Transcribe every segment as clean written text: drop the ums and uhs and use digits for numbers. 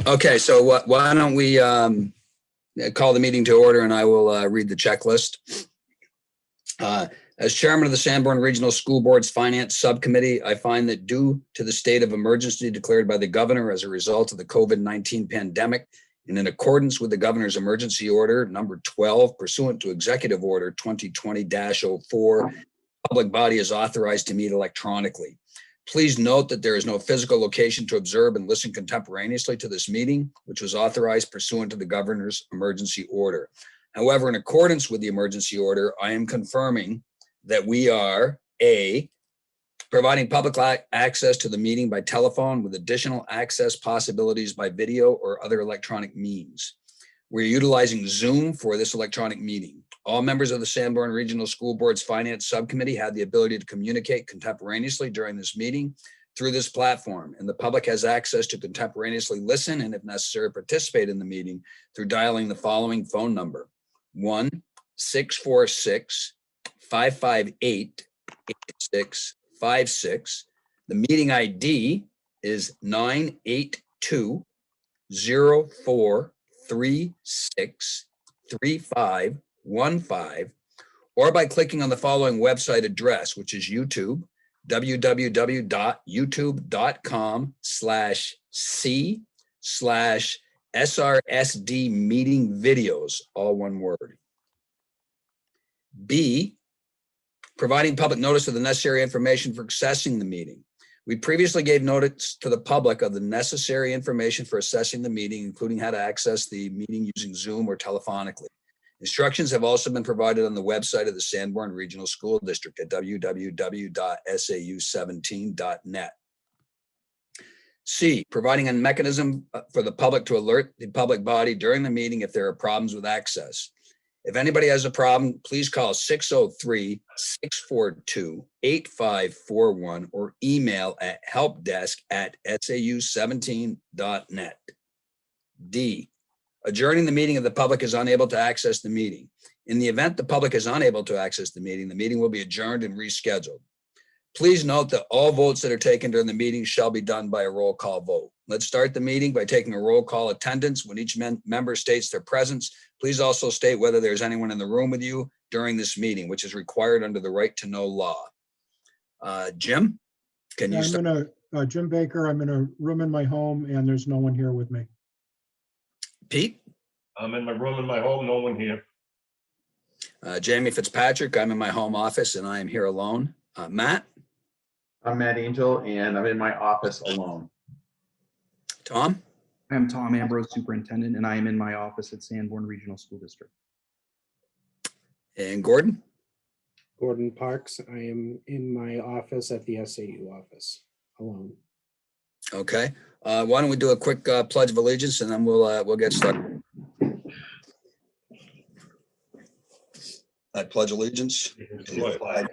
Okay, so why don't we call the meeting to order, and I will read the checklist. As chairman of the Sanborn Regional School Board's Finance Subcommittee, I find that due to the state of emergency declared by the governor as a result of the COVID-19 pandemic, and in accordance with the governor's emergency order number 12, pursuant to Executive Order 2020-04, public body is authorized to meet electronically. Please note that there is no physical location to observe and listen contemporaneously to this meeting, which was authorized pursuant to the governor's emergency order. However, in accordance with the emergency order, I am confirming that we are A, providing public access to the meeting by telephone with additional access possibilities by video or other electronic means. We're utilizing Zoom for this electronic meeting. All members of the Sanborn Regional School Board's Finance Subcommittee had the ability to communicate contemporaneously during this meeting through this platform, and the public has access to contemporaneously listen and, if necessary, participate in the meeting through dialing the following phone number: 1-646-558-8656. The meeting ID is 982-0436-3515, or by clicking on the following website address, which is YouTube, www.youtube.com/c/SRSD meeting videos, all one word. B, providing public notice of the necessary information for accessing the meeting. We previously gave notice to the public of the necessary information for accessing the meeting, including how to access the meeting using Zoom or telephonically. Instructions have also been provided on the website of the Sanborn Regional School District at www.sau17.net. C, providing a mechanism for the public to alert the public body during the meeting if there are problems with access. If anybody has a problem, please call 603-642-8541 or email at helpdesk@sau17.net. D, adjourning the meeting if the public is unable to access the meeting. In the event the public is unable to access the meeting will be adjourned and rescheduled. Please note that all votes that are taken during the meeting shall be done by a roll call vote. Let's start the meeting by taking a roll call attendance. When each member states their presence, please also state whether there's anyone in the room with you during this meeting, which is required under the right to know law. Jim, can you start? Jim Baker, I'm in a room in my home and there's no one here with me. Pete? I'm in my room in my home, no one here. Jamie Fitzpatrick, I'm in my home office and I am here alone. Matt? I'm Matt Angel and I'm in my office alone. Tom? I'm Tom Ambrose, Superintendent, and I am in my office at Sanborn Regional School District. And Gordon? Gordon Parks. I am in my office at the SAU office alone. Okay. Why don't we do a quick pledge of allegiance and then we'll get started. I pledge allegiance To the flag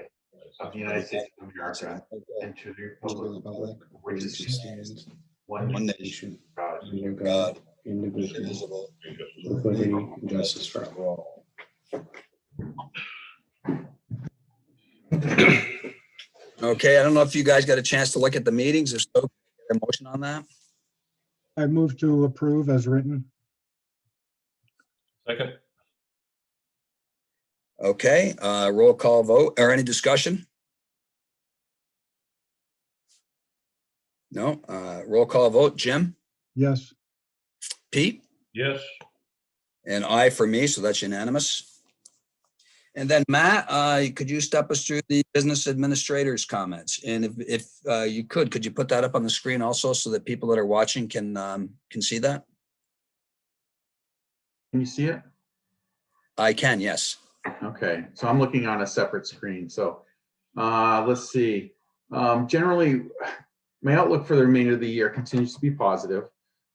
of the United States of America and to the republic which stands one nation Under God, indivisible, indivisible, with liberty and justice for all. Okay, I don't know if you guys got a chance to look at the meetings. If so, get a motion on that. I move to approve as written. Second. Okay, roll call vote or any discussion? No, roll call vote. Jim? Yes. Pete? Yes. And I for me, so that's unanimous. And then Matt, could you step us through the business administrator's comments? And if you could you put that up on the screen also so that people that are watching can see that? Can you see it? I can, yes. Okay, so I'm looking on a separate screen. So let's see. Generally, my outlook for the remainder of the year continues to be positive.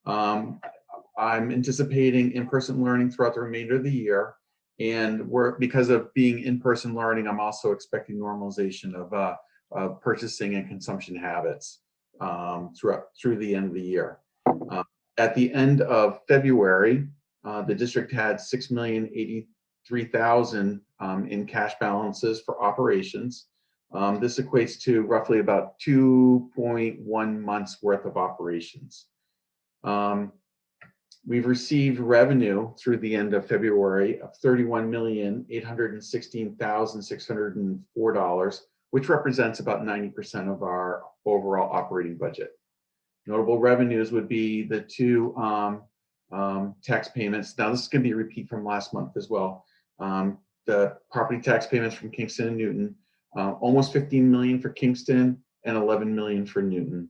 I'm anticipating in-person learning throughout the remainder of the year. And because of being in-person learning, I'm also expecting normalization of purchasing and consumption habits through the end of the year. At the end of February, the district had $6,083,000 in cash balances for operations. This equates to roughly about 2.1 months worth of operations. We've received revenue through the end of February of $31,816,604, which represents about 90% of our overall operating budget. Notable revenues would be the two tax payments. Now, this is going to be a repeat from last month as well. The property tax payments from Kingston and Newton, almost $15 million for Kingston and $11 million for Newton.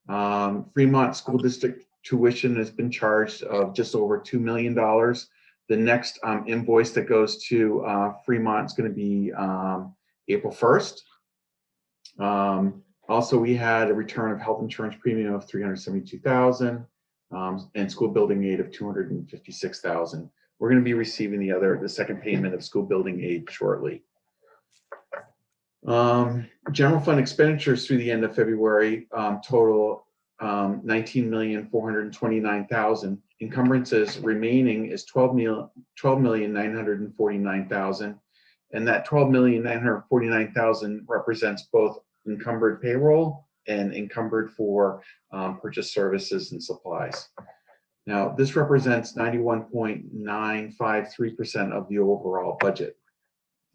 Fremont School District tuition has been charged of just over $2 million. The next invoice that goes to Fremont is going to be April 1st. Also, we had a return of health insurance premium of $372,000 and school building aid of $256,000. We're going to be receiving the second payment of school building aid shortly. General fund expenditures through the end of February total $19,429,000. Encumbrances remaining is $12,949,000, and that $12,949,000 represents both encumbered payroll and encumbered for purchase services and supplies. Now, this represents 91.953% of the overall budget.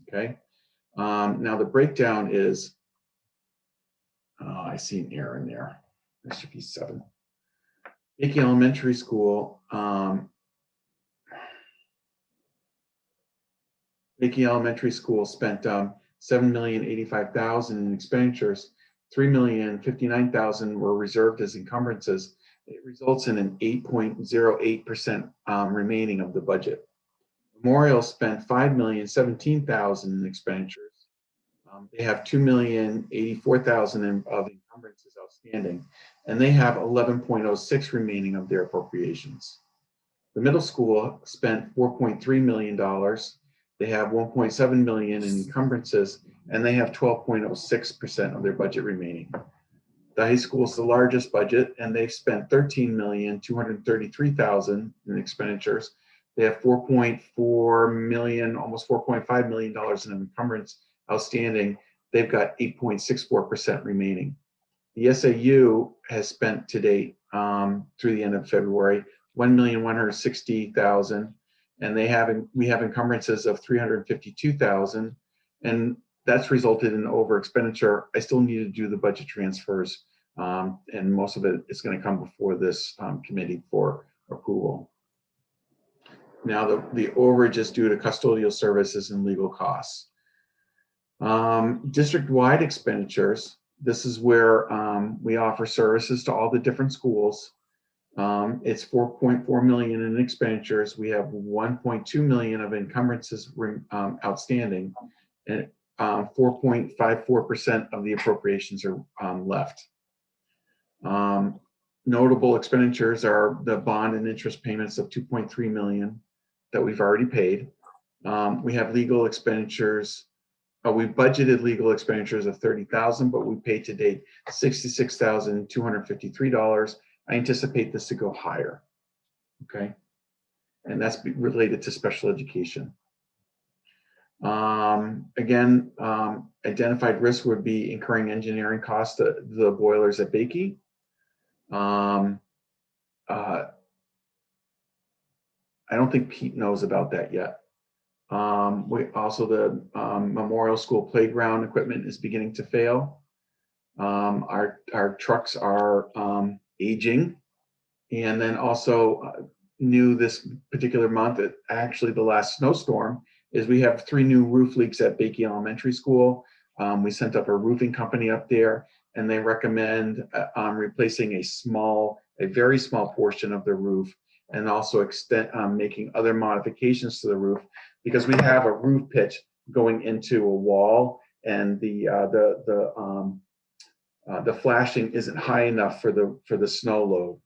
Okay. Now the breakdown is, I see an error in there. There should be 7. Beatty Elementary School. Beatty Elementary School spent $7,085,000 in expenditures. $3,059,000 were reserved as encumbrances. It results in an 8.08% remaining of the budget. Memorial spent $5,017,000 in expenditures. They have $2,084,000 of encumbrances outstanding, and they have 11.06 remaining of their appropriations. The middle school spent $4.3 million. They have $1.7 million in encumbrances, and they have 12.06% of their budget remaining. The high school is the largest budget, and they've spent $13,233,000 in expenditures. They have $4.4 million, almost $4.5 million in encumbrance outstanding. They've got 8.64% remaining. The SAU has spent to date through the end of February $1,160,000, and we have encumbrances of $352,000, and that's resulted in over expenditure. I still need to do the budget transfers, and most of it is going to come before this committee for approval. Now the overage is due to custodial services and legal costs. District-wide expenditures, this is where we offer services to all the different schools. It's $4.4 million in expenditures. We have $1.2 million of encumbrances outstanding, and 4.54% of the appropriations are left. Notable expenditures are the bond and interest payments of $2.3 million that we've already paid. We have legal expenditures. We budgeted legal expenditures of $30,000, but we paid to date $66,253. I anticipate this to go higher. Okay, and that's related to special education. Again, identified risk would be incurring engineering costs to the boilers at Beatty. I don't think Pete knows about that yet. The Memorial School playground equipment is beginning to fail. Our trucks are aging, and then also new this particular month, actually the last snowstorm, is we have 3 new roof leaks at Beatty Elementary School. We sent up a roofing company up there, and they recommend replacing a very small portion of the roof, and also making other modifications to the roof, because we have a roof pitch going into a wall, and the flashing isn't high enough for the snow load.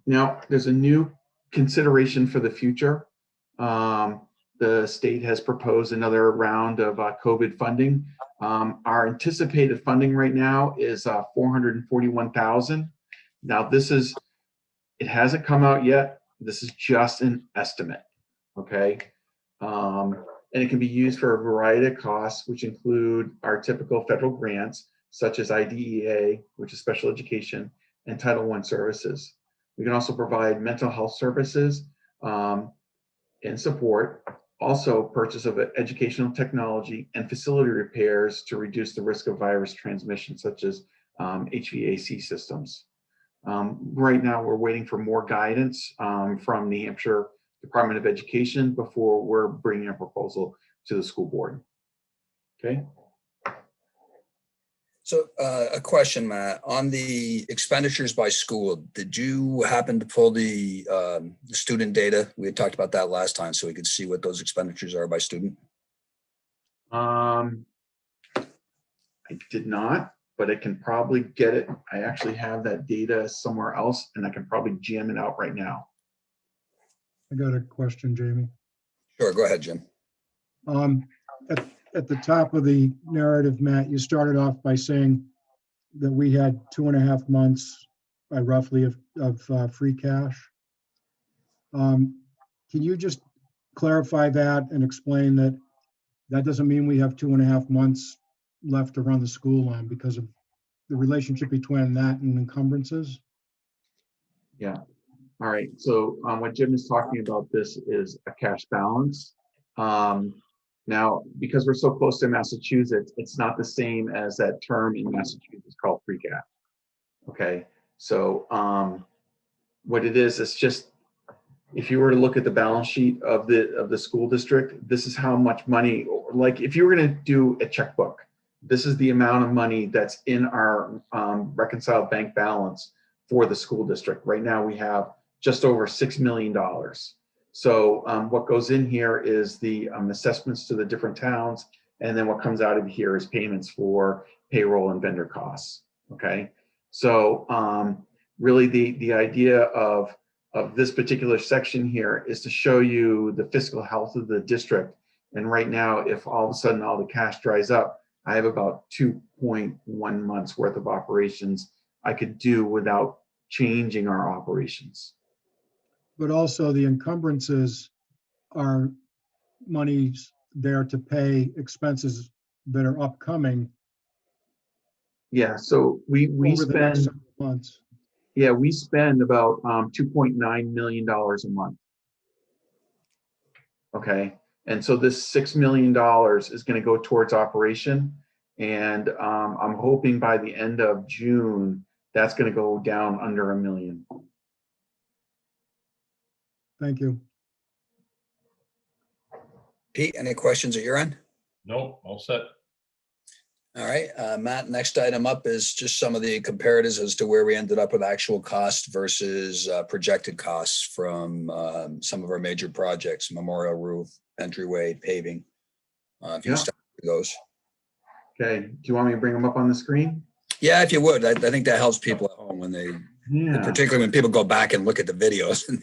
Now there's a new consideration for the future. The state has proposed another round of COVID funding. Our anticipated funding right now is $441,000. Now it hasn't come out yet. This is just an estimate, okay? And it can be used for a variety of costs, which include our typical federal grants, such as IDEA, which is special education, and Title I services. We can also provide mental health services and support. Also, purchase of educational technology and facility repairs to reduce the risk of virus transmission, such as HVAC systems. Right now, we're waiting for more guidance from New Hampshire Department of Education before we're bringing a proposal to the school board. Okay. So a question, Matt, on the expenditures by school, did you happen to pull the student data? We had talked about that last time, so we could see what those expenditures are by student. I did not, but I can probably get it. I actually have that data somewhere else, and I can probably jam it out right now. I got a question, Jamie. Sure, go ahead, Jim. At the top of the narrative, Matt, you started off by saying that we had 2.5 months roughly of free cash. Can you just clarify that and explain that that doesn't mean we have 2.5 months left to run the school on because of the relationship between that and encumbrances? Yeah. All right. So what Jim is talking about, this is a cash balance. Now, because we're so close to Massachusetts, it's not the same as that term in Massachusetts called free cash. Okay. So what it is, it's just, if you were to look at the balance sheet of the school district, this is how much money, like if you were going to do a checkbook, this is the amount of money that's in our reconciled bank balance for the school district. Right now we have just over $6 million. So what goes in here is the assessments to the different towns, and then what comes out of here is payments for payroll and vendor costs. Okay, so really the idea of this particular section here is to show you the fiscal health of the district. And right now, if all of a sudden all the cash dries up, I have about 2.1 months worth of operations I could do without changing our operations. But also the encumbrances are monies there to pay expenses that are upcoming. Yeah, so we over the next spend, several months. yeah, we spend about $2.9 million a month. Okay, and so this $6 million is going to go towards operation, and I'm hoping by the end of June that's going to go down under $1 million. Thank you. Pete, any questions at your end? Nope, all set. All right, Matt, next item up is just some of the comparatives as to where we ended up with actual cost versus projected costs from some of our major projects, Memorial Roof, Entryway, paving. If you Yeah. start with those. Okay, do you want me to bring them up on the screen? Yeah, if you would, I think that helps people at home when they, Yeah. particularly when people go back and look at the videos and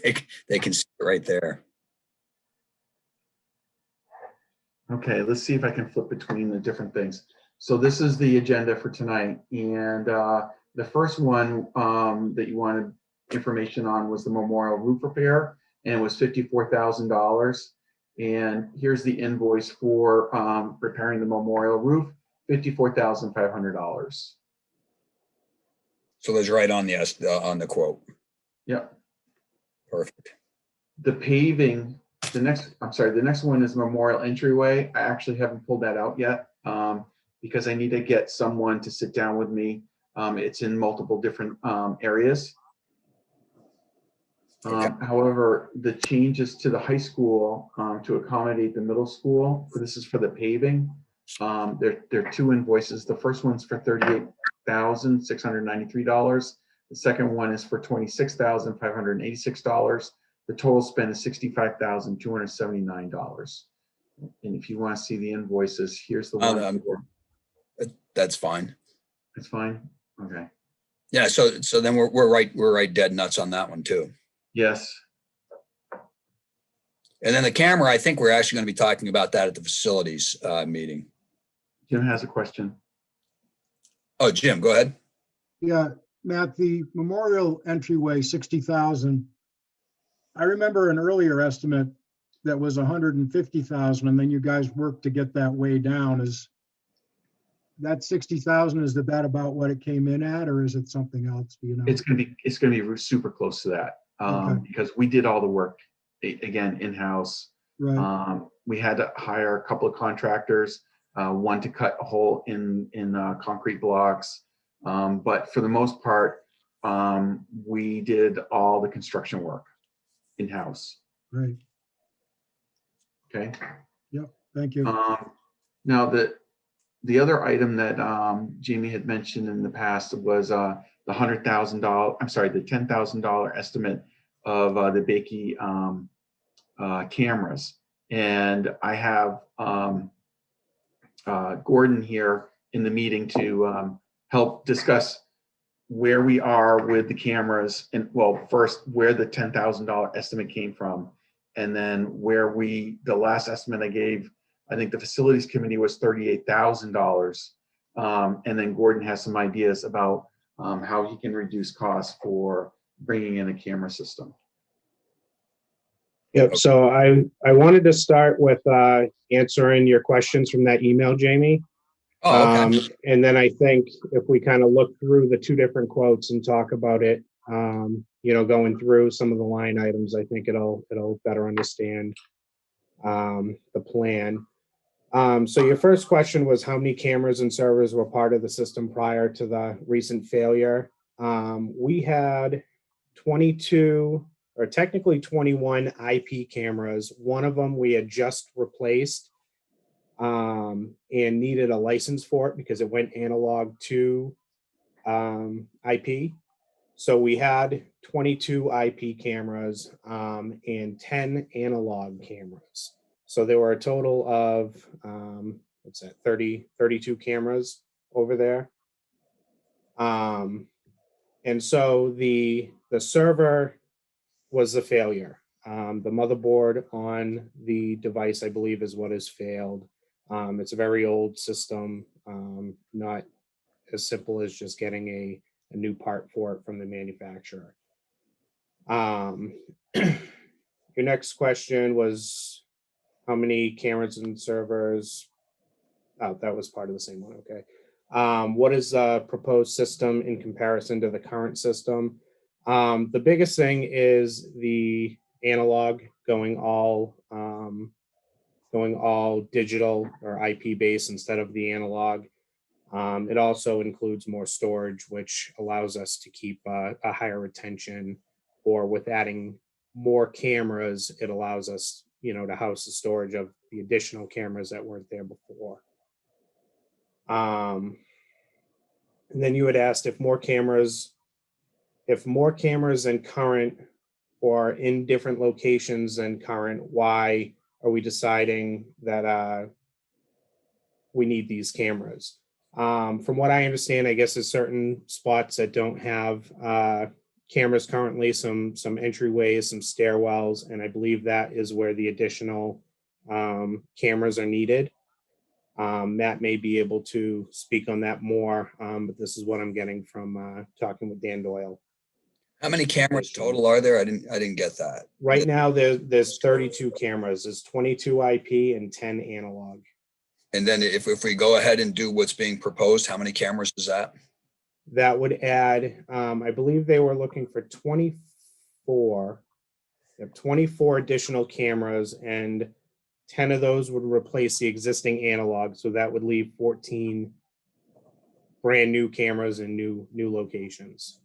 they can see it right there. Okay, let's see if I can flip between the different things. So this is the agenda for tonight, and the first one that you wanted information on was the memorial roof repair, and it was $54,000. And here's the invoice for repairing the memorial roof, $54,500. So there's right on the quote. Yep. Perfect. The paving, the next one is Memorial Entryway. I actually haven't pulled that out yet because I need to get someone to sit down with me. It's in multiple different areas. Okay. However, the changes to the high school to accommodate the middle school, this is for the paving. There are two invoices. The first one's for $38,693. The second one is for $26,586. The total spend is $65,279. And if you want to see the invoices, here's the one. That's fine. It's fine. Okay. Yeah. So then we're right dead nuts on that one too. Yes. And then the camera, I think we're actually going to be talking about that at the facilities meeting. Jim has a question. Oh, Jim, go ahead. Yeah, Matt, the memorial entryway, 60,000. I remember an earlier estimate that was 150,000, and then you guys worked to get that way down. that 60,000, is that about what it came in at, or is it something else? Do you know? It's gonna be super close to that, Okay. because we did all the work, again, in-house. Right, We had to hire a couple of contractors, one to cut a hole in concrete blocks. But for the most part, we did all the construction work in-house. right. Okay. Thank you. Now the other item that Jamie had mentioned in the past was the $100,000. I'm sorry, the $10,000 estimate of the Bakey cameras. And I have Gordon here in the meeting to help discuss where we are with the cameras, and well, first where the $10,000 estimate came from, and then where the last estimate I gave, I think the facilities committee was $38,000. And then Gordon has some ideas about how he can reduce costs for bringing in a camera system. Yep, so I wanted to start with answering your questions from that email, Jamie. Oh, okay. And then I think if we kind of look through the two different quotes and talk about it, going through some of the line items, I think it'll better understand the plan. So your first question was how many cameras and servers were part of the system prior to the recent failure. We had 22, or technically 21 IP cameras. One of them we had just replaced and needed a license for it because it went analog to IP. So we had 22 IP cameras and 10 analog cameras. So there were a total of, 32 cameras over there. And so the server was the failure. The motherboard on the device, I believe, is what has failed. It's a very old system, not as simple as just getting a new part for it from the manufacturer. Your next question was how many cameras and servers? Oh, that was part of the same one. Okay. What is the proposed system in comparison to the current system? The biggest thing is the analog going all digital or IP based instead of the analog. It also includes more storage, which allows us to keep a higher retention, or with adding more cameras, it allows us, to house the storage of the additional cameras that weren't there before. And then you had asked if more cameras than current or in different locations than current, why are we deciding that we need these cameras? From what I understand, I guess there's certain spots that don't have cameras currently, some entryways, some stairwells, and I believe that is where the additional cameras are needed. Matt may be able to speak on that more, but this is what I'm getting from talking with Dan Doyle. How many cameras total are there? I didn't get that. Right now, there's 32 cameras. There's 22 IP and 10 analog. And then if we go ahead and do what's being proposed, how many cameras is that? That would add, I believe they were looking for 24. They have 24 additional cameras, and 10 of those would replace the existing analog. So that would leave 14 brand new cameras in new locations.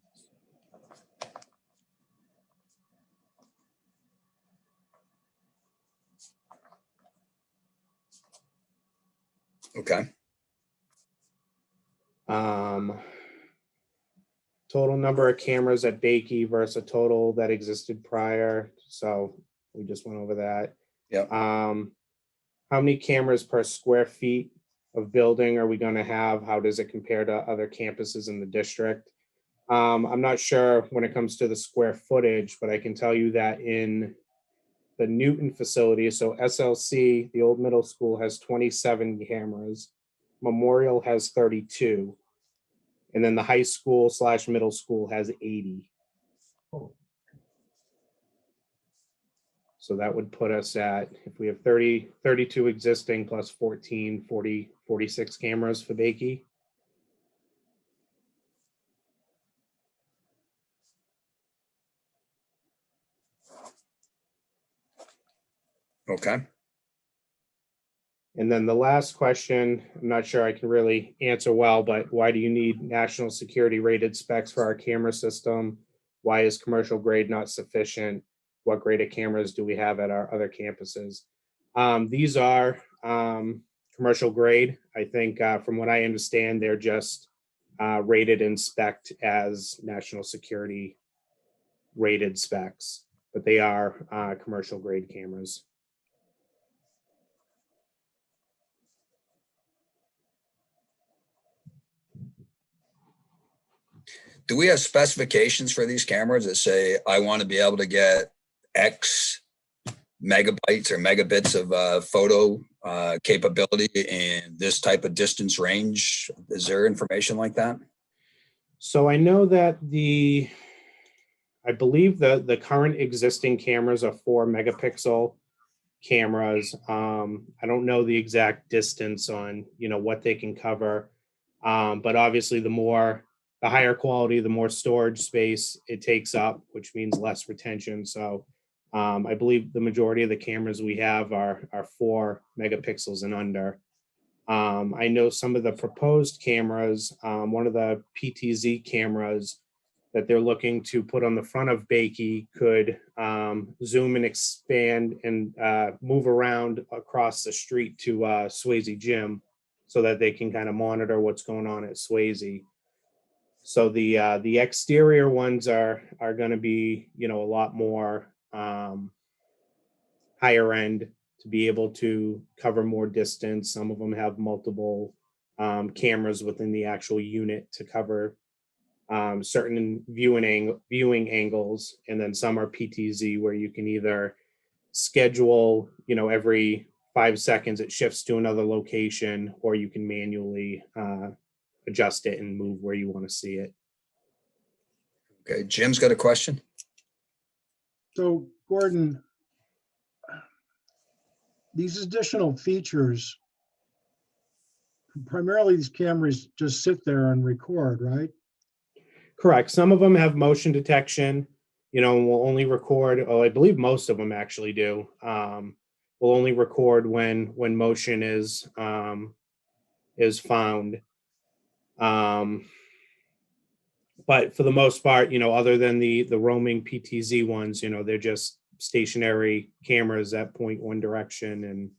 Okay. Total number of cameras at Bakey versus a total that existed prior. So we just went over that. Yep. How many cameras per square feet of building are we going to have? How does it compare to other campuses in the district? I'm not sure when it comes to the square footage, but I can tell you that in the Newton facility, so SLC, the old middle school, has 27 cameras. Memorial has 32. And then the high school / middle school has 80. So that would put us at, if we have 32 existing plus 14, 46 cameras for Bakey. Okay. And then the last question, I'm not sure I can really answer well, but why do you need national security rated specs for our camera system? Why is commercial grade not sufficient? What grade of cameras do we have at our other campuses? These are commercial grade. I think from what I understand, they're just rated and spec'd as national security rated specs, but they are commercial grade cameras. Do we have specifications for these cameras that say, I want to be able to get X megabytes or megabits of photo capability and this type of distance range? Is there information like that? So I know that I believe the current existing cameras are 4 megapixel cameras. I don't know the exact distance on, what they can cover. But obviously the higher quality, the more storage space it takes up, which means less retention. So I believe the majority of the cameras we have are 4 megapixels and under. I know some of the proposed cameras, one of the PTZ cameras that they're looking to put on the front of Bakey could zoom and expand and move around across the street to Swayze Gym so that they can kind of monitor what's going on at Swayze. So the exterior ones are going to be, a lot more higher end to be able to cover more distance. Some of them have multiple cameras within the actual unit to cover certain viewing angles, and then some are PTZ where you can either schedule, every 5 seconds it shifts to another location, or you can manually adjust it and move where you want to see it. Okay, Jim's got a question. So Gordon, these additional features, primarily these cameras just sit there and record, right? Correct. Some of them have motion detection, and will only record, I believe most of them actually do. Will only record when motion is found. But for the most part, other than the roaming PTZ ones, they're just stationary cameras that point one direction. And,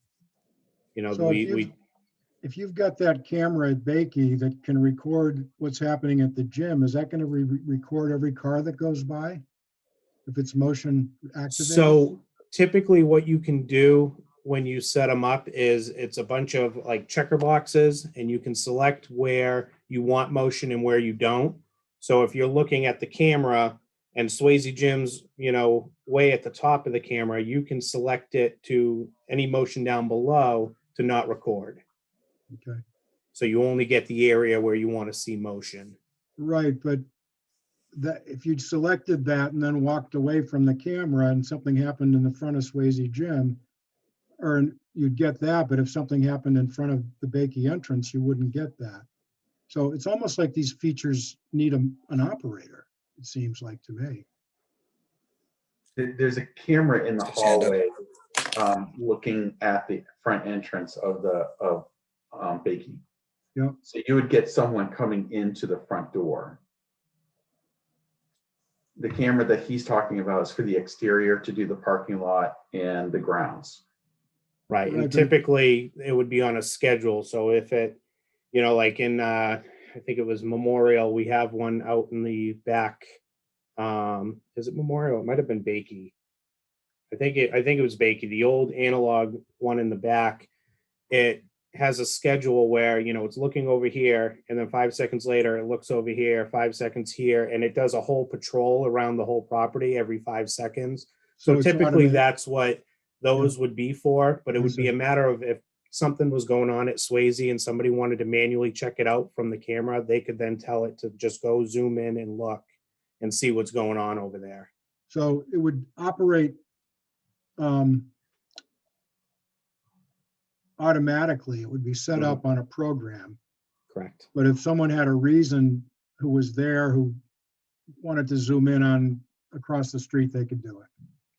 So if you've got that camera at Bakey that can record what's happening at the gym, is that going to record every car that goes by if it's motion activated? So typically what you can do when you set them up is it's a bunch of like checker boxes, and you can select where you want motion and where you don't. So if you're looking at the camera and Swayze Gym's, way at the top of the camera, you can select it to any motion down below to not record. Okay. So you only get the area where you want to see motion. Right, but that if you'd selected that and then walked away from the camera and something happened in the front of Swayze Gym, or you'd get that, but if something happened in front of the Bakey entrance, you wouldn't get that. So it's almost like these features need an operator, it seems like to me. There's a camera in the Stand up. hallway looking at the front entrance of Bakey. Yeah. So you would get someone coming into the front door. The camera that he's talking about is for the exterior to do the parking lot and the grounds. Right. Right, And but- typically it would be on a schedule. So if it, like in, I think it was Memorial, we have one out in the back. Is it Memorial? It might have been Bakey. I think it was Bakey, the old analog one in the back. It has a schedule where, it's looking over here, and then 5 seconds later, it looks over here, 5 seconds here, and it does a whole patrol around the whole property every 5 seconds. So it's typically automated. that's what those would be for, but it would be a matter of if something was going on at Swayze and somebody wanted to manually check it out from the camera, they could then tell it to just go zoom in and look and see what's going on over there. So it would operate automatically. It would be set up on a program. Correct. But if someone had a reason who was there, who wanted to zoom in on across the street, they could do it.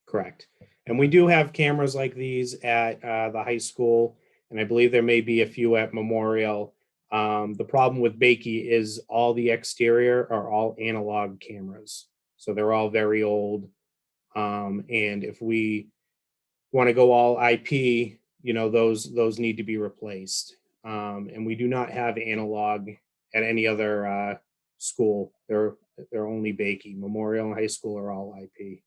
Correct. And we do have cameras like these at the high school, and I believe there may be a few at Memorial. The problem with Bakey is all the exterior are all analog cameras. So they're all very old. And if we want to go all IP, those need to be replaced. And we do not have analog at any other school. They're only Bakey. Memorial and high school are all IP.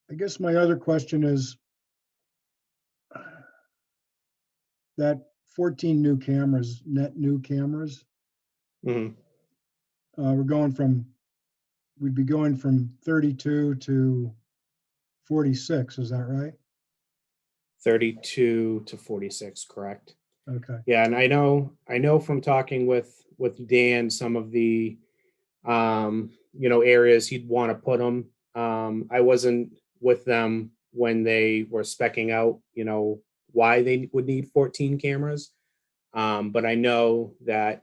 I guess my other question is that 14 new cameras, net new cameras, Mhm. we'd be going from 32 to 46, is that right? 32 to 46, correct? Okay. Yeah, and I know from talking with Dan, some of the areas he'd want to put them. I wasn't with them when they were specking out, why they would need 14 cameras. But I know that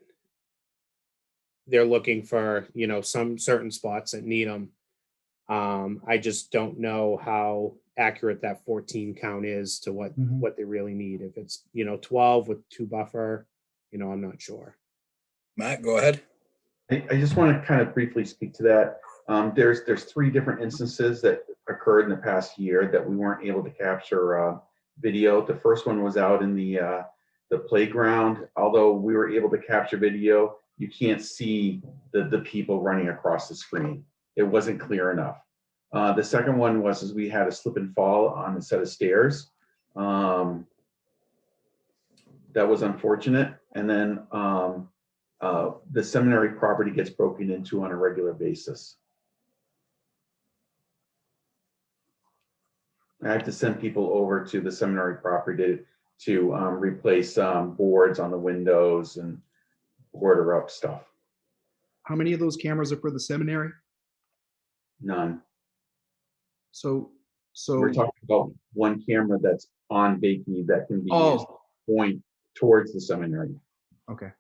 they're looking for, some certain spots that need them. I just don't know how accurate that 14 count is to what they really need. If it's, 12 with 2 buffer, I'm not sure. Matt, go ahead. I just want to kind of briefly speak to that. There's 3 different instances that occurred in the past year that we weren't able to capture video. The first one was out in the playground. Although we were able to capture video, you can't see the people running across the screen. It wasn't clear enough. The second one was we had a slip and fall on a set of stairs. That was unfortunate. And then the seminary property gets broken into on a regular basis. I have to send people over to the seminary property to replace boards on the windows and order up stuff. How many of those cameras are for the seminary? None. So We're talking about one camera that's on Bakey that can be used to point towards the seminary. okay.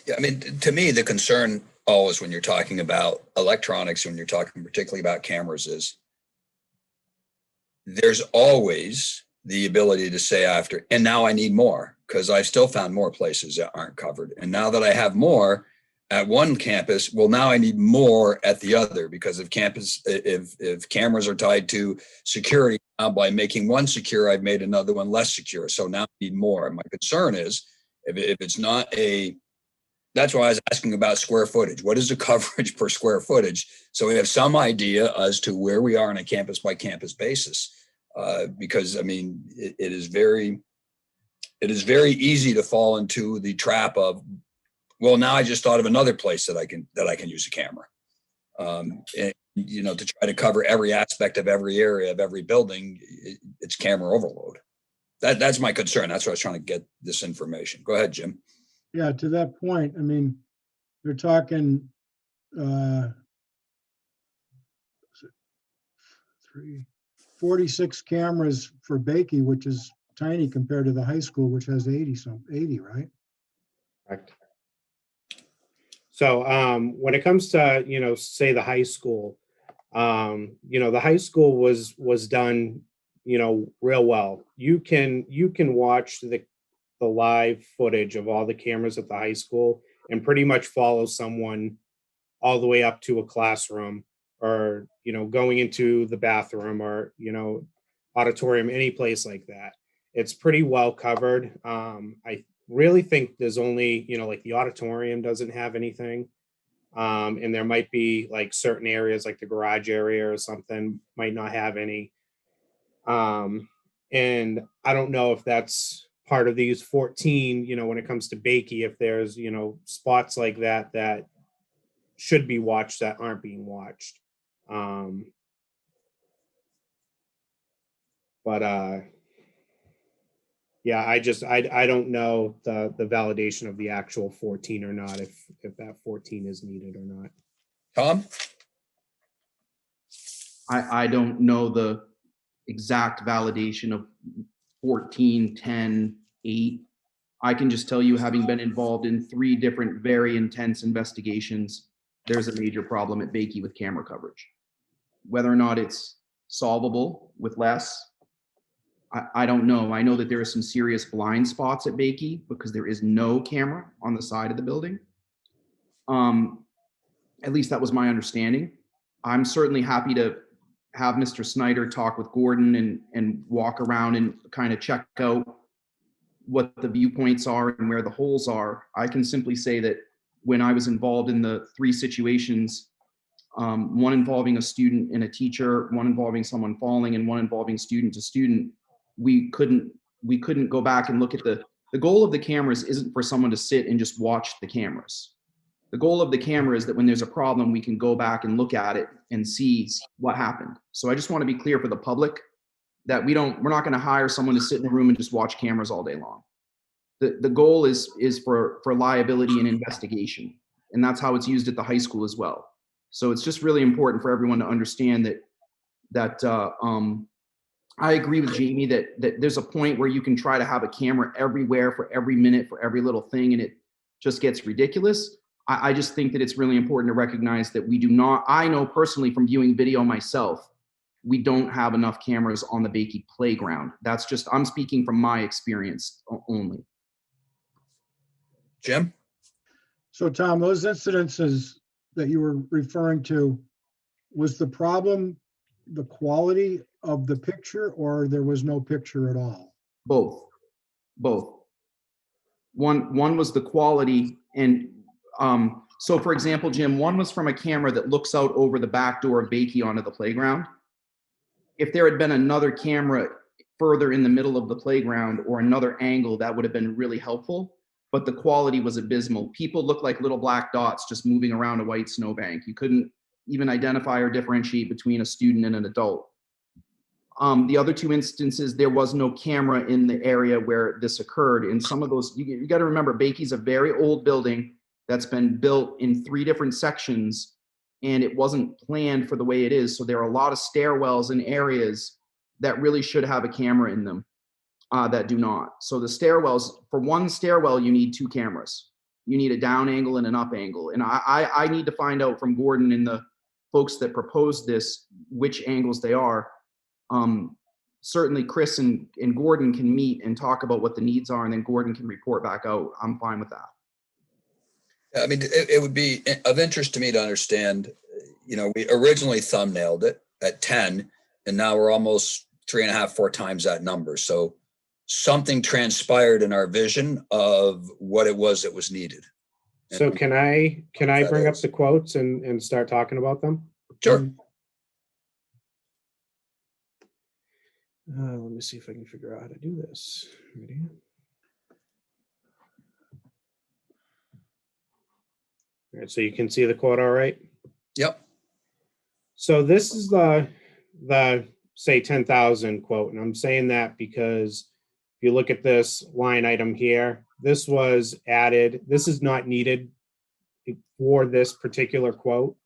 Yeah, I mean, to me, the concern always when you're talking about electronics, when you're talking particularly about cameras, is there's always the ability to say after, and now I need more, because I've still found more places that aren't covered. And now that I have more at one campus, well, now I need more at the other, because if cameras are tied to security, now by making one secure, I've made another one less secure. So now I need more. And my concern is if it's not that's why I was asking about square footage. What is the coverage per square footage? So we have some idea as to where we are on a campus by campus basis. Because I mean, it is very easy to fall into the trap of, well, now I just thought of another place that I can use a camera. And, to try to cover every aspect of every area of every building, it's camera overload. That's my concern. That's why I was trying to get this information. Go ahead, Jim. Yeah, to that point, I mean, they're talking 46 cameras for Bakey, which is tiny compared to the high school, which has 80, right? Correct. So when it comes to, say the high school, the high school was done, real well. You can watch the live footage of all the cameras at the high school and pretty much follow someone all the way up to a classroom, or, going into the bathroom, or, auditorium, any place like that. It's pretty well covered. I really think there's only, like the auditorium doesn't have anything. And there might be like certain areas like the garage area or something might not have any. And I don't know if that's part of these 14, when it comes to Bakey, if there's, spots like that should be watched that aren't being watched. Yeah, I don't know the validation of the actual 14 or not, if that 14 is needed or not. Tom? I don't know the exact validation of 14, 10, 8. I can just tell you, having been involved in 3 different very intense investigations, there's a major problem at Bakey with camera coverage. Whether or not it's solvable with less, I don't know. I know that there are some serious blind spots at Bakey because there is no camera on the side of the building. At least that was my understanding. I'm certainly happy to have Mr. Snyder talk with Gordon and walk around and kind of check out what the viewpoints are and where the holes are. I can simply say that when I was involved in the 3 situations, one involving a student and a teacher, one involving someone falling, and one involving student to student, we couldn't go back and look at the goal of the cameras isn't for someone to sit and just watch the cameras. The goal of the camera is that when there's a problem, we can go back and look at it and see what happened. So I just want to be clear for the public that we're not going to hire someone to sit in a room and just watch cameras all day long. The goal is for liability and investigation. And that's how it's used at the high school as well. So it's just really important for everyone to understand that I agree with Jamie that there's a point where you can try to have a camera everywhere for every minute, for every little thing, and it just gets ridiculous. I just think that it's really important to recognize that we do not, I know personally from viewing video myself, we don't have enough cameras on the Bakey playground. That's just, I'm speaking from my experience only. Jim? So Tom, those incidences that you were referring to, was the problem the quality of the picture, or there was no picture at all? Both. One was the quality, and so for example, Jim, one was from a camera that looks out over the back door of Bakey onto the playground. If there had been another camera further in the middle of the playground or another angle, that would have been really helpful, but the quality was abysmal. People looked like little black dots just moving around a white snowbank. You couldn't even identify or differentiate between a student and an adult. The other 2 instances, there was no camera in the area where this occurred. And some of those, you got to remember, Bakey's a very old building that's been built in 3 different sections, and it wasn't planned for the way it is. So there are a lot of stairwells and areas that really should have a camera in them that do not. So the stairwells, for one stairwell, you need 2 cameras. You need a down angle and an up angle. And I need to find out from Gordon and the folks that proposed this, which angles they are. Certainly Chris and Gordon can meet and talk about what the needs are, and then Gordon can report back out. I'm fine with that. I mean, it would be of interest to me to understand, we originally thumbnailed it at 10, and now we're almost 3.5, 4 times that number. So something transpired in our vision of what it was that was needed. So can I bring up the quotes and start talking about them? Sure. Let me see if I can figure out how to do this. Ready? All right, so you can see the quote all right? Yep. So this is the say 10,000 quote, and I'm saying that because if you look at this line item here, this was added. This is not needed for this particular quote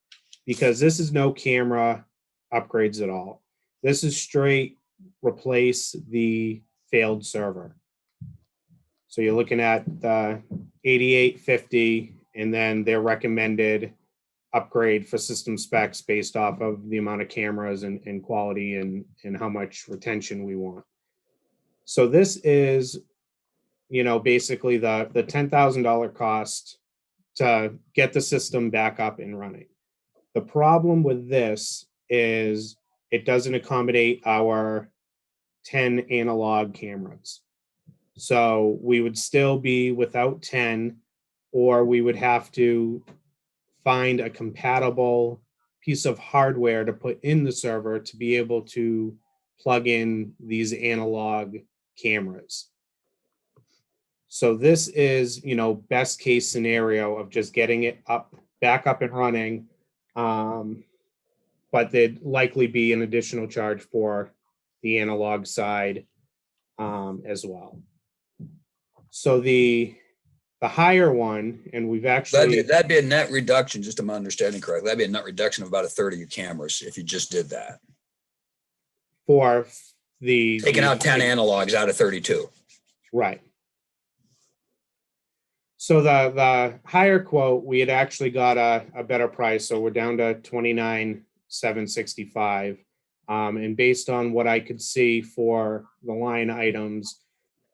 because this is no camera upgrades at all. This is straight replace the failed server. So you're looking at the 8850, and then their recommended upgrade for system specs based off of the amount of cameras and quality and how much retention we want. So this is, basically the $10,000 cost to get the system back up and running. The problem with this is it doesn't accommodate our 10 analog cameras. So we would still be without 10, or we would have to find a compatible piece of hardware to put in the server to be able to plug in these analog cameras. So this is, best case scenario of just getting it back up and running. But there'd likely be an additional charge for the analog side as well. So the higher one, and we've actually That'd be a net reduction, just if I'm understanding correctly. That'd be a net reduction of about 1/3 of your cameras if you just did that. for the. Taking out 10 analogs out of 32. Right. So the higher quote, we had actually got a better price, so we're down to 29,765. And based on what I could see for the line items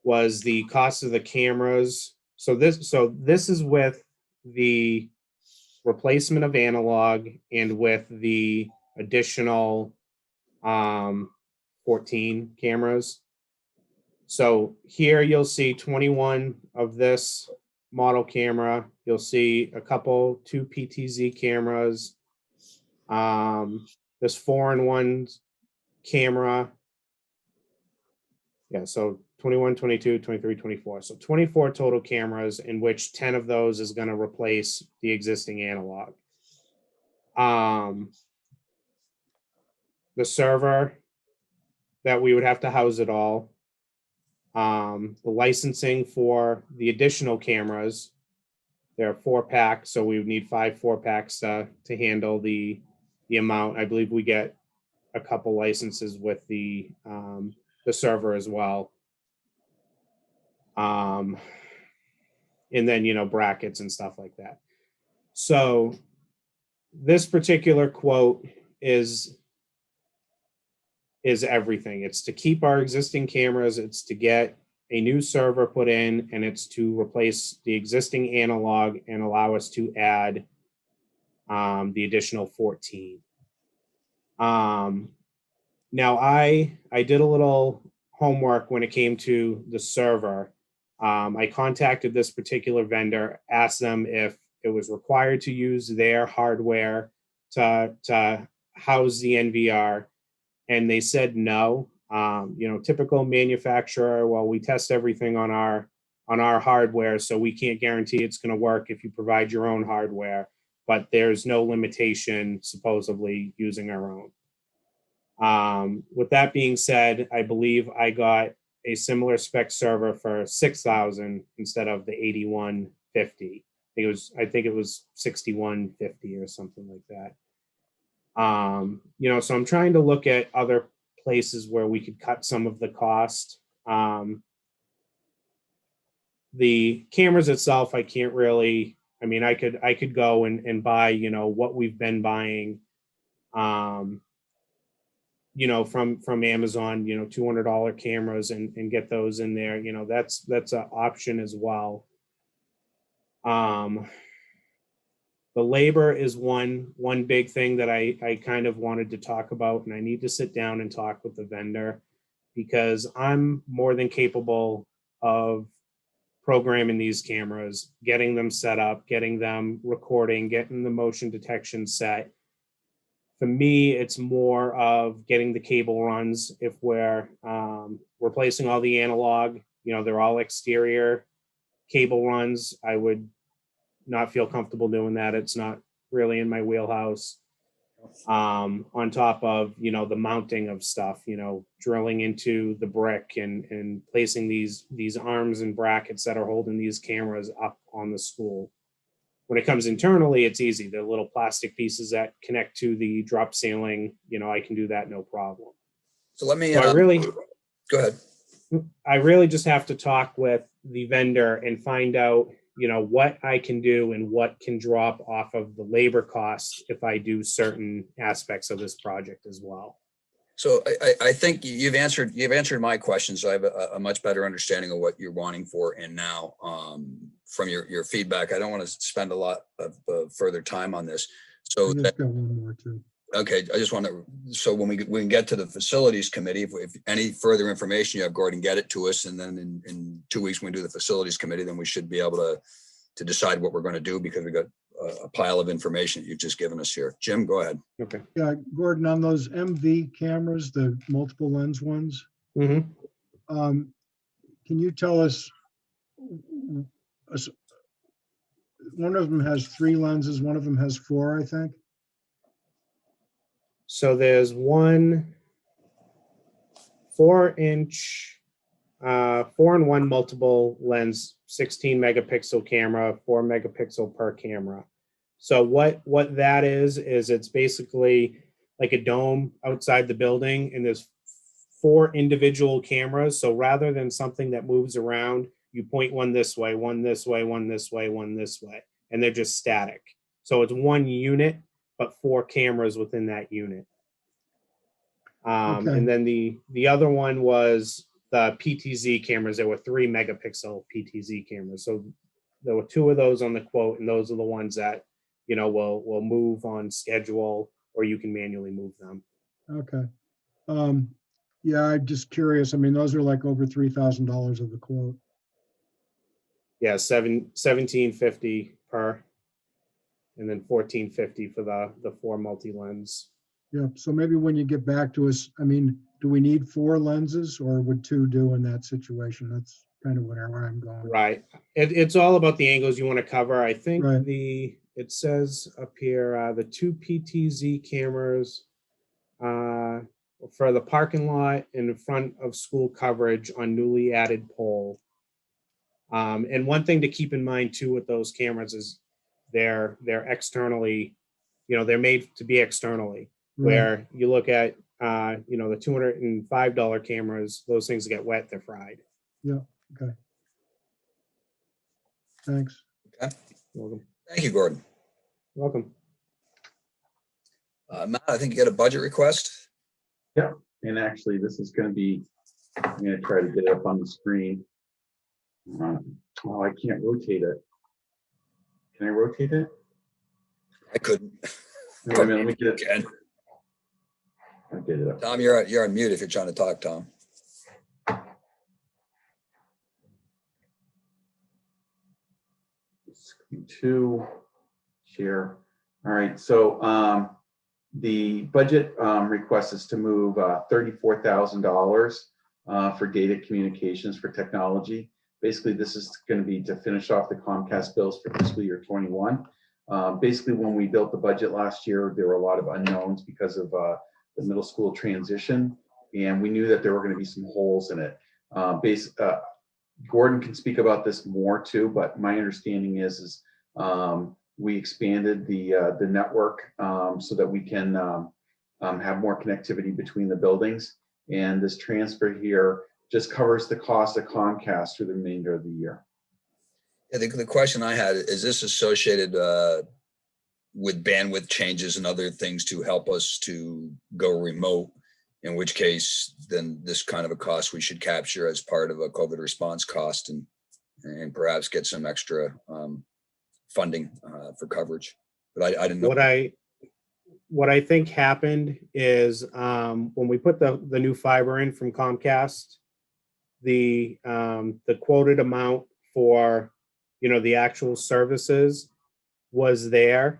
was the cost of the cameras. So this is with the replacement of analog and with the additional 14 cameras. So here you'll see 21 of this model camera. You'll see a couple, 2 PTZ cameras. This 4-in-1 camera. Yeah, so 21, 22, 23, 24. So 24 total cameras, in which 10 of those is going to replace the existing analog. The server that we would have to house it all. The licensing for the additional cameras. There are 4-pack, so we would need 5 4-packs to handle the amount. I believe we get a couple licenses with the server as well. And then, brackets and stuff like that. So this particular quote is everything. It's to keep our existing cameras, it's to get a new server put in, and it's to replace the existing analog and allow us to add the additional 14. Now I did a little homework when it came to the server. I contacted this particular vendor, asked them if it was required to use their hardware to house the NVR, and they said no. Typical manufacturer, well, we test everything on our hardware, so we can't guarantee it's going to work if you provide your own hardware, but there's no limitation supposedly using our own. With that being said, I believe I got a similar spec server for $6,000 instead of the $8,150. I think it was $6,150 or something like that. So I'm trying to look at other places where we could cut some of the cost. The cameras itself, I can't really. I mean, I could go and buy, what we've been buying. From Amazon, $200 cameras and get those in there. That's an option as well. The labor is one big thing that I kind of wanted to talk about, and I need to sit down and talk with the vendor, because I'm more than capable of programming these cameras, getting them set up, getting them recording, getting the motion detection set. For me, it's more of getting the cable runs. If we're replacing all the analog, they're all exterior cable runs. I would not feel comfortable doing that. It's not really in my wheelhouse. On top of, the mounting of stuff, drilling into the brick and placing these arms and brackets that are holding these cameras up on the spool. When it comes internally, it's easy. The little plastic pieces that connect to the drop ceiling, I can do that no problem. So let me, So go ahead. I really just have to talk with the vendor and find out, what I can do and what can drop off of the labor costs if I do certain aspects of this project as well. So I think you've answered my questions. So I have a much better understanding of what you're wanting for and now from your feedback. I don't want to spend a lot of further time on this. So I just got one more too. Okay, I just want to, so when we can get to the facilities committee, if any further information you have, Gordon, get it to us. And then in 2 weeks, when we do the facilities committee, then we should be able to decide what we're going to do, because we got a pile of information that you've just given us here. Jim, go ahead. Okay. Yeah, Gordon, on those MV cameras, the multiple lens ones, Mm-hmm. can you tell us, one of them has 3 lenses, one of them has 4, I think? So there's one 4-inch, 4-in-1 multiple lens, 16 megapixel camera, 4 megapixel per camera. So what that is it's basically like a dome outside the building, and there's 4 individual cameras. So rather than something that moves around, you point one this way, one this way, one this way, one this way, and they're just static. So it's one unit, but 4 cameras within that unit. Okay. And then the other one was the PTZ cameras. There were 3 megapixel PTZ cameras. So there were 2 of those on the quote, and those are the ones that, you know, will move on schedule, or you can manually move them. Okay. Yeah, I'm just curious. I mean, those are like over $3,000 of the quote. Yeah, $17.50 per, and then $14.50 for the 4 multi-lens. Yep. So maybe when you get back to us, I mean, do we need 4 lenses or would 2 do in that situation? That's kind of where I'm going. Right. It's all about the angles you want to cover. I think Right. it says up here, the 2 PTZ cameras for the parking lot in front of school coverage on newly added pole. And one thing to keep in mind too with those cameras is they're externally, you know, they're made to be externally. Right. Where you look at, you know, the $205 cameras, those things get wet, they're fried. Yeah. Okay. Thanks. Okay. You're welcome. Thank you, Gordon. You're welcome. Matt, I think you got a budget request. Yeah, and actually, this is going to be, I'm going to try to get it up on the screen. Oh, I can't rotate it. Can I rotate it? I couldn't. Wait a minute, let me get it. Again. I'll get it up. Tom, you're on mute if you're trying to talk, Tom. Screen 2, share. All right, so the budget request is to move $34,000 for data communications for technology. Basically, this is going to be to finish off the Comcast bills for fiscal year 21. Basically, when we built the budget last year, there were a lot of unknowns because of the middle school transition, and we knew that there were going to be some holes in it. Gordon can speak about this more too, but my understanding is we expanded the network so that we can have more connectivity between the buildings, and this transfer here just covers the cost of Comcast through the remainder of the year. Yeah, the question I had, is this associated with bandwidth changes and other things to help us to go remote? In which case, then this kind of a cost we should capture as part of a COVID response cost and perhaps get some extra funding for coverage. But I didn't know. What I think happened is when we put the new fiber in from Comcast, the quoted amount for, you know, the actual services was there,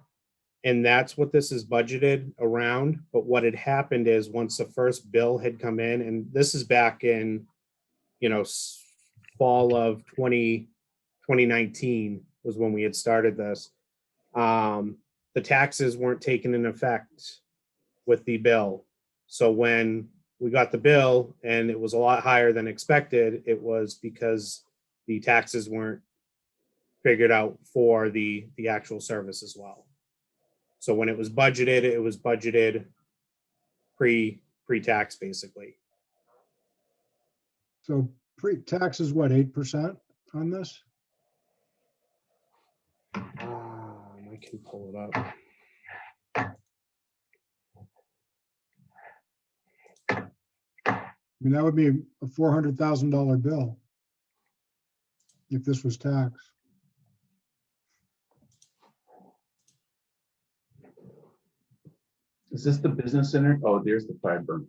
and that's what this is budgeted around. But what had happened is once the first bill had come in, and this is back in, you know, fall of 2019 was when we had started this. The taxes weren't taken in effect with the bill. So when we got the bill and it was a lot higher than expected, it was because the taxes weren't figured out for the actual service as well. So when it was budgeted pre-tax basically. So pre-tax is what, 8% on this? I can pull it up. I mean, that would be a $400,000 bill if this was tax. Is this the business center? Oh, there's the fiber.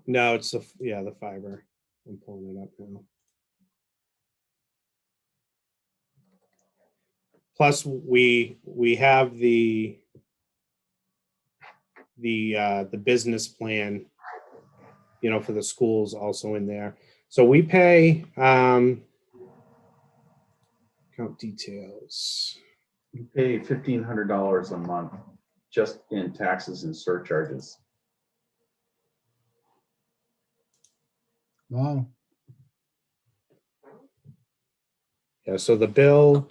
No, it's the fiber. I'm pulling it up now. Plus, we have the business plan, you know, for the schools also in there. So we pay account details. You pay $1,500 a month just in taxes and surcharges. Wow. Yeah, so the bill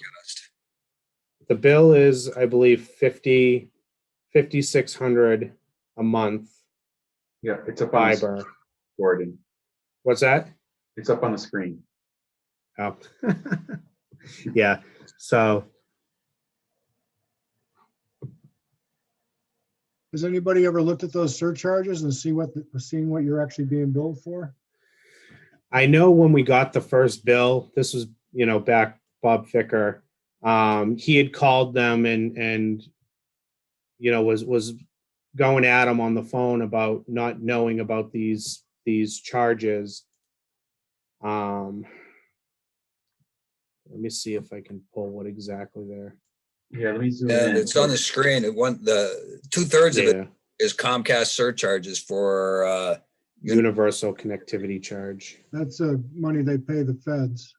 is, I believe, $5,600 a month. Yeah, it's a fiber. Fiber. Gordon. What's that? It's up on the screen. Oh, yeah. So Has anybody ever looked at those surcharges and seeing what you're actually being billed for? I know when we got the first bill, this was, back Bob Ficker, he had called them and was going at them on the phone about not knowing about these charges. Let me see if I can pull what exactly there. Yeah, let me zoom And in. it's on the screen. The 2/3 of it Yeah, is Comcast surcharges for universal connectivity charge. That's money they pay the feds.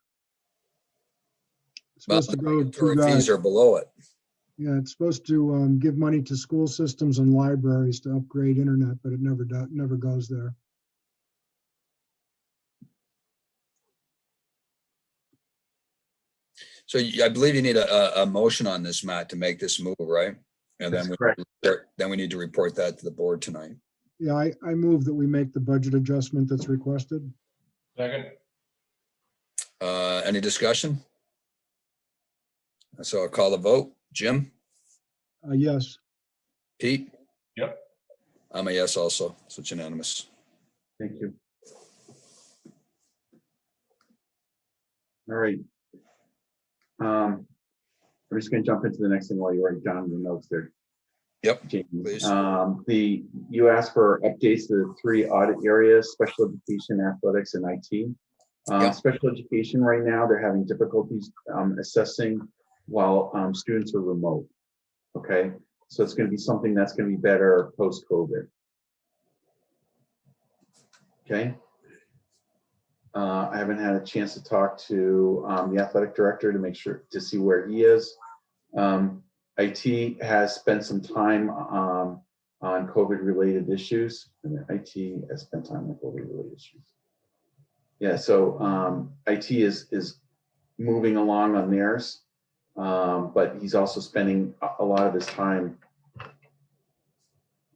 It's well, supposed to the go regulatory to, fees are below it. yeah, it's supposed to give money to school systems and libraries to upgrade internet, but it never goes there. So I believe you need a motion on this, Matt, to make this move, right? And That's then correct. we need to report that to the board tonight. Yeah, I move that we make the budget adjustment that's requested. Second, Any discussion? So I'll call the vote. Jim, Yes. Pete? yep. I'm a yes also, so it's unanimous. Thank you. All right. I'm just going to jump into the next thing while you write down the notes there. Yep, James. please. You asked for updates to the 3 audit areas: special education, athletics, and IT. Yep. Special education right now, they're having difficulties assessing while students are remote. Okay, so it's going to be something that's going to be better post-COVID. Okay. I haven't had a chance to talk to the athletic director to make sure to see where he is. IT has spent some time on COVID-related issues. And IT has spent time on COVID-related issues. Yeah, so IT is moving along on theirs, but he's also spending a lot of his time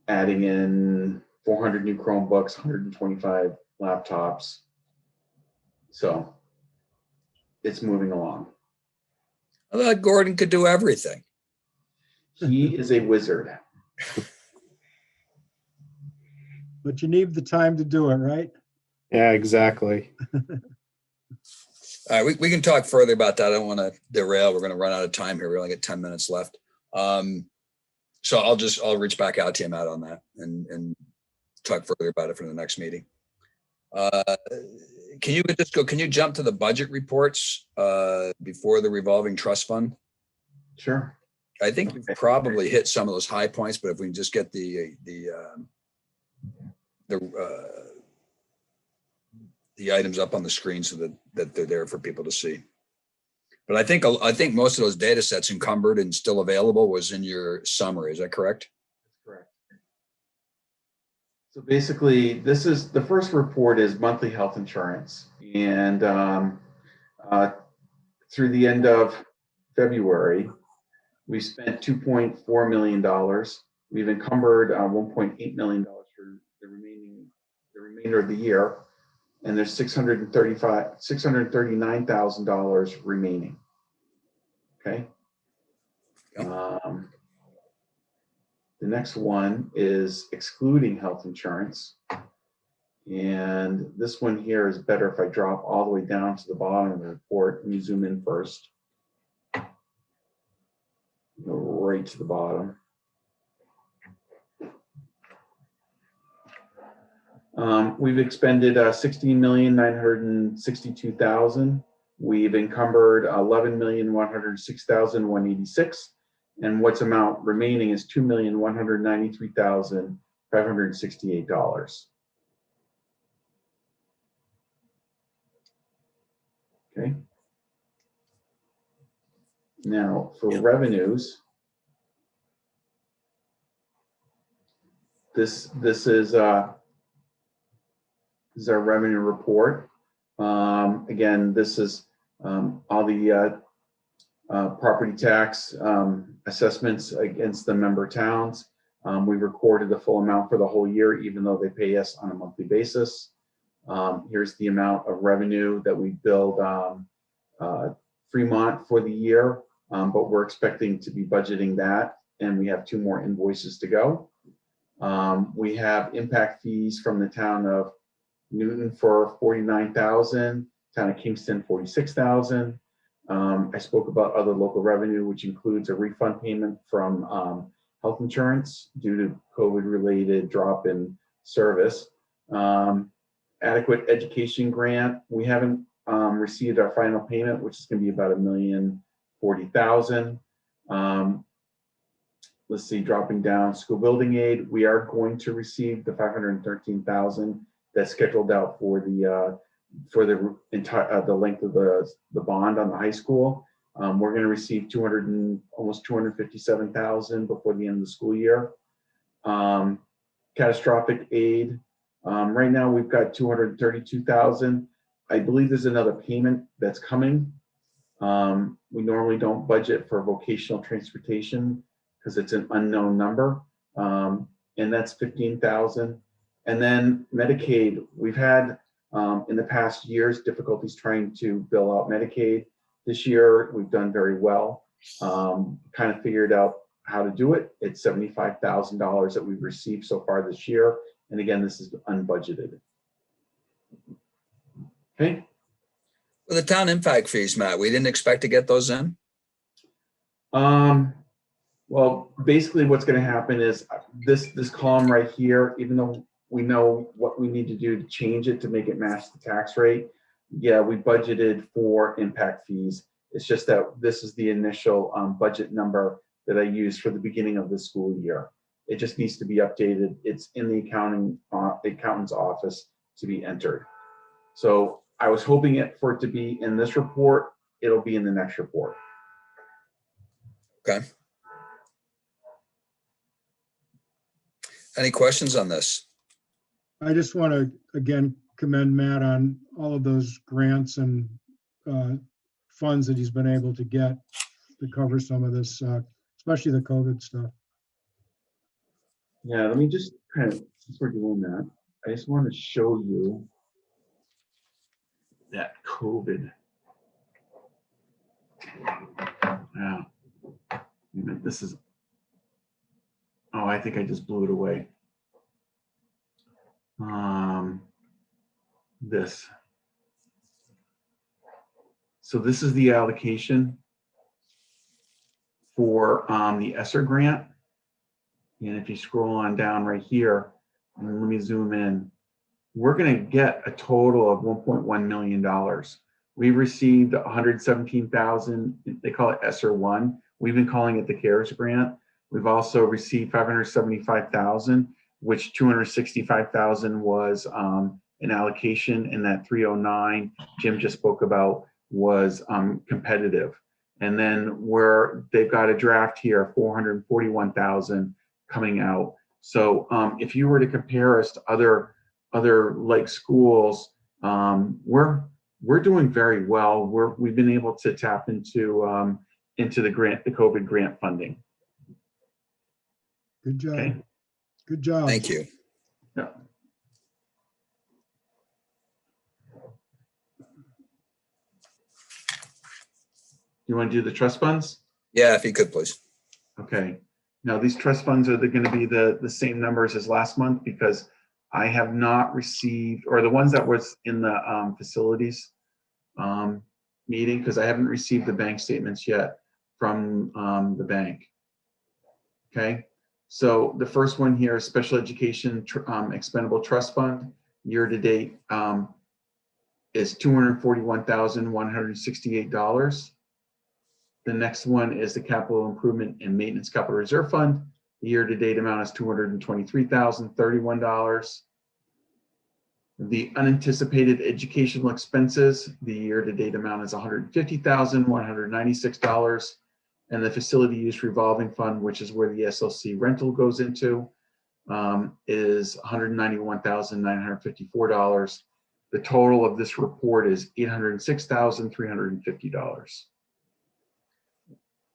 adding in 400 new Chromebooks, 125 laptops. So it's moving along. I thought Gordon could do everything. He is a wizard. But you need the time to do it, right? Yeah, exactly. All right, we can talk further about that. I don't want to derail. We're going to run out of time here. We only got 10 minutes left. So I'll reach back out to you, Matt, on that and talk further about it for the next meeting. Can you jump to the budget reports before the revolving trust fund? Sure. I think we've probably hit some of those high points, but if we can just get the items up on the screen so that they're there for people to see. But I think most of those data sets encumbered and still available was in your summary. Is that correct? That's correct. So basically, this is the first report is monthly health insurance, and through the end of February, we spent $2.4 million. We've encumbered $1.8 million for the remainder of the year, and there's $639,000 remaining. Okay. Yep. The next one is excluding health insurance. And this one here is better if I drop all the way down to the bottom of the report. Let me zoom in first. Go right to the bottom. We've expended $16,962,000. We've encumbered $11,106,186. And what's amount remaining is $2,193,568. Okay. Now for revenues, this is our revenue report. Again, this is all the property tax assessments against the member towns. We recorded the full amount for the whole year, even though they pay us on a monthly basis. Here's the amount of revenue that we billed Fremont for the year, but we're expecting to be budgeting that, and we have 2 more invoices to go. We have impact fees from the town of Newton for $49,000, town of Kingston 46,000. I spoke about other local revenue, which includes a refund payment from health insurance due to COVID-related drop in service. Adequate education grant. We haven't received our final payment, which is going to be about $1,040,000. Let's see, dropping down, school building aid. We are going to receive the $513,000 that's scheduled out for the entire the length of the bond on the high school. We're going to receive almost $257,000 before the end of the school year. Catastrophic aid. Right now we've got $232,000. I believe there's another payment that's coming. We normally don't budget for vocational transportation because it's an unknown number, and that's $15,000. And then Medicaid, we've had in the past years difficulties trying to bill out Medicaid. This year we've done very well. Kind of figured out how to do it. It's $75,000 that we've received so far this year. And again, this is unbudgeted. Okay. For the town impact fees, Matt, we didn't expect to get those in? Well, basically what's going to happen is this column right here, even though we know what we need to do to change it to make it match the tax rate, yeah, we budgeted for impact fees. It's just that this is the initial budget number that I used for the beginning of the school year. It just needs to be updated. It's in the accountant's office to be entered. So I was hoping for it to be in this report. It'll be in the next report. Okay. Any questions on this? I just want to, again, commend Matt on all of those grants and funds that he's been able to get to cover some of this, especially the COVID stuff. Yeah, let me just kind of, since we're doing that, I just want to show you that COVID. Now, this is, oh, I think I just blew it away. This. So this is the allocation for the ESSER grant. And if you scroll on down right here, and let me zoom in, we're going to get a total of $1.1 million. We received 117,000. They call it ESSER 1. We've been calling it the CARES grant. We've also received 575,000, which 265,000 was an allocation, and that 309 Jim just spoke about was competitive. And then they've got a draft here, 441,000 coming out. So if you were to compare us to other like schools, we're doing very well. We've been able to tap into the COVID grant funding. Good job. Okay. Good job. Thank you. Yeah. You want to do the trust funds? Yeah, if you could, please. Okay. Now these trust funds are going to be the same numbers as last month because I have not received, or the ones that was in the facilities meeting, because I haven't received the bank statements yet from the bank. Okay. So the first one here is Special Education Expendable Trust Fund. Year to date is $241,168. The next one is the Capital Improvement and Maintenance Capital Reserve Fund. The year to date amount is $223,031. The unanticipated educational expenses, the year to date amount is $150,196. And the facility use revolving fund, which is where the SLC rental goes into, is $191,954. The total of this report is $806,350.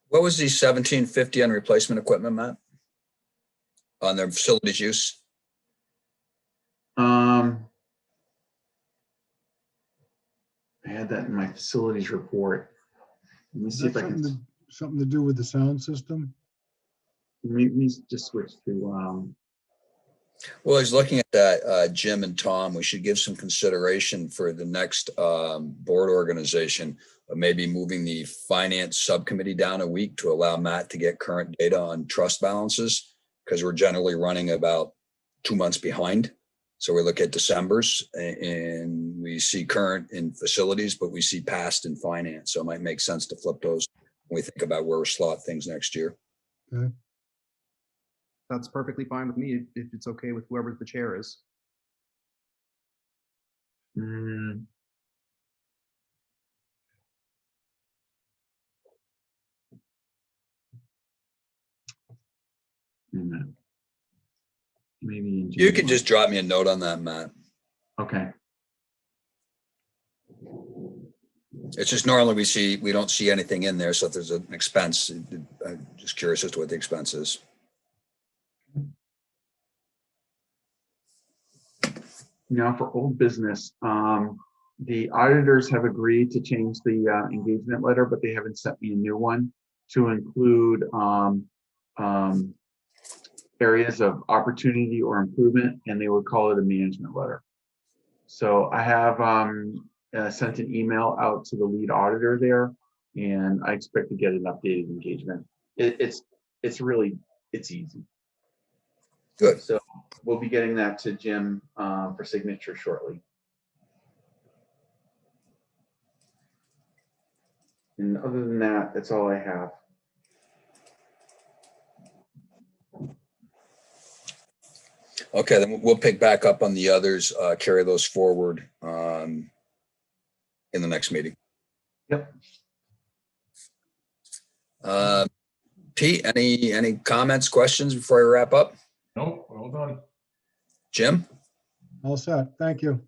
What was the $1,750 on replacement equipment, Matt? On their facilities use? had that in my facilities report. Let me Is see if that I can, something to do with the sound system? let me just switch to, Well, I was looking at that, Jim and Tom, we should give some consideration for the next board organization of maybe moving the finance subcommittee down a week to allow Matt to get current data on trust balances, because we're generally running about 2 months behind. So we look at December's and we see current in facilities, but we see past in finance. So it might make sense to flip those when we think about where we slot things next year. That's perfectly fine with me if it's okay with whoever the chair is. mm, wait a minute. Maybe in You can January. just drop me a note on that, Matt. Okay. It's just normally we don't see anything in there. So if there's an expense, I'm just curious as to what the expense is. Now for old business, the auditors have agreed to change the engagement letter, but they haven't sent me a new one to include areas of opportunity or improvement, and they would call it a management letter. So I have sent an email out to the lead auditor there, and I expect to get an updated engagement. It's easy. Good. So we'll be getting that to Jim for signature shortly. And other than that, that's all I have. Okay, then we'll pick back up on the others, carry those forward in the next meeting. Yep. Pete, any comments, questions before I wrap up? No, well done. Jim? All set. Thank you.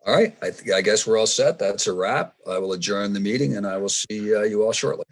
All right, I guess we're all set. That's a wrap. I will adjourn the meeting and I will see you all shortly.